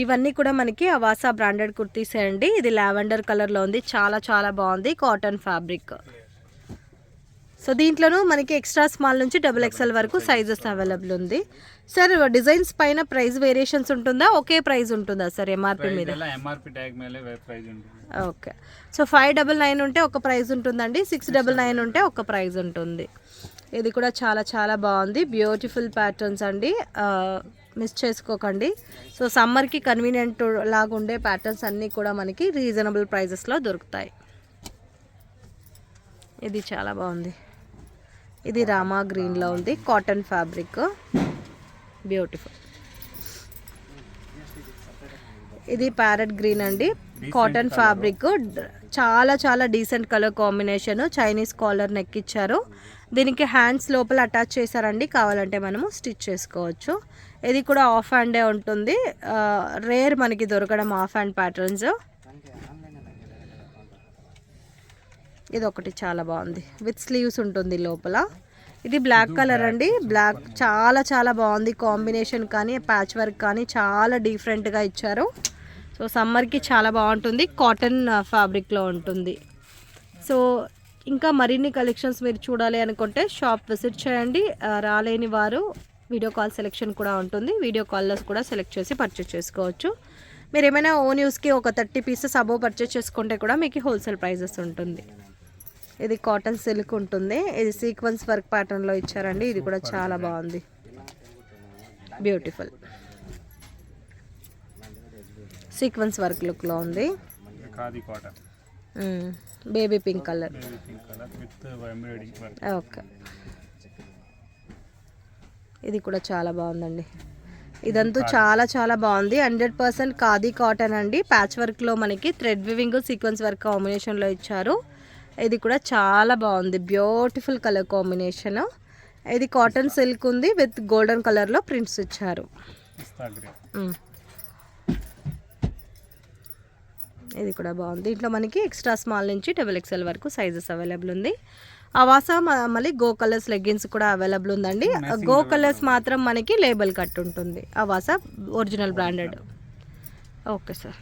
ఇవన్నీ కూడా మనకి అవాసా బ్రాండెడ్ కుర్తీసే అండి. ఇది లావెండర్ కలర్లో ఉంది, చాలా చాలా బాగుంది, కాటన్ ఫ్యాబ్రిక్. సో దీంట్లోనూ మనకి ఎక్స్ట్రా స్మాల్ నుంచి XXL వరకు సైజెస్ అవైలబుల్ ఉంది. సార్ డిజైన్స్ పైన ప్రైస్ వేరియేషన్స్ ఉంటుందా, ఒకే ప్రైస్ ఉంటుందా సార్ ఎంఆర్పి మీద? ఓకే. సో 599 ఉంటే ఒక ప్రైస్ ఉంటుందండి, 699 ఉంటే ఒక ప్రైస్ ఉంటుంది. ఇది కూడా చాలా చాలా బాగుంది, బ్యూటిఫుల్ ప్యాటర్న్స్ అండి, మిస్ చేసుకోకండి. సో సమ్మర్కి కన్వీనియంట్ లాగా ఉండే ప్యాటర్న్స్ అన్నీ కూడా మనకి రీజనబుల్ ప్రైజెస్లో దొరుకుతాయి. ఇది చాలా బాగుంది, ఇది రామా గ్రీన్లో ఉంది, కాటన్ ఫ్యాబ్రిక్, బ్యూటిఫుల్. ఇది ప్యారెట్ గ్రీన్ అండి, కాటన్ ఫ్యాబ్రిక్, చాలా చాలా decent colour combination. Chinese collar neck ఇచ్చారు, దీనికి హ్యాండ్స్ లోపల అటాచ్ చేశారండి, కావాలంటే మనము స్టిచ్ చేసుకోవచ్చు. ఇది కూడా ఆఫ్ హ్యాండే ఉంటుంది, రేర్ మనకి దొరకడం ఆఫ్ హ్యాండ్ ప్యాటర్న్స్. ఇది ఒకటి చాలా బాగుంది, విత్ స్లీవ్స్ ఉంటుంది లోపల. ఇది బ్లాక్ కలర్ అండి, బ్లాక్ చాలా చాలా బాగుంది కాంబినేషన్, కానీ ప్యాచ్ వర్క్ కానీ చాలా డిఫరెంట్గా ఇచ్చారు. సో సమ్మర్కి చాలా బాగుంటుంది, కాటన్ ఫ్యాబ్రిక్లో ఉంటుంది. సో ఇంకా మరిన్ని కలెక్షన్స్ మీరు చూడాలి అనుకుంటే షాప్ విజిట్ చేయండి. రాలేని వారు వీడియో కాల్ సెలెక్షన్ కూడా ఉంటుంది, వీడియో కాల్లో కూడా సెలెక్ట్ చేసి పర్చేస్ చేసుకోవచ్చు. మీరు ఏమైనా ఓన్ యూస్కి ఒక 30 పీసెస్ అబోవ్ పర్చేస్ చేసుకుంటే కూడా మీకు హోల్సేల్ ప్రైజెస్ ఉంటుంది. ఇది కాటన్ సిల్క్ ఉంటుంది, ఇది సీక్వెన్స్ వర్క్ ప్యాటర్న్లో ఇచ్చారండి, ఇది కూడా చాలా బాగుంది, బ్యూటిఫుల్ సీక్వెన్స్ వర్క్ లుక్లో ఉంది. Baby pink colour, okay. ఇది కూడా చాలా బాగుందండి, ఇదంతా చాలా చాలా బాగుంది, 100% ఖాదీ కాటన్ అండి. ప్యాచ్ వర్క్లో మనకి థ్రెడ్ వివింగ్ సీక్వెన్స్ వర్క్ కాంబినేషన్లో ఇచ్చారు. ఇది కూడా చాలా బాగుంది, బ్యూటిఫుల్ కలర్ కాంబినేషన్. ఇది కాటన్ సిల్క్ ఉంది, విత్ గోల్డెన్ కలర్లో ప్రింట్స్ ఇచ్చారు. ఇది కూడా బాగుంది, దీంట్లో మనకి ఎక్స్ట్రా స్మాల్ నుంచి XXL వరకు సైజెస్ అవైలబుల్ ఉంది. అవాసా మళ్ళీ గో కలర్స్ లెగ్గిన్స్ కూడా అవైలబుల్ ఉందండి. గో కలర్స్ మాత్రం మనకి లేబుల్ కట్ ఉంటుంది, Avasa original branded. Okay sir.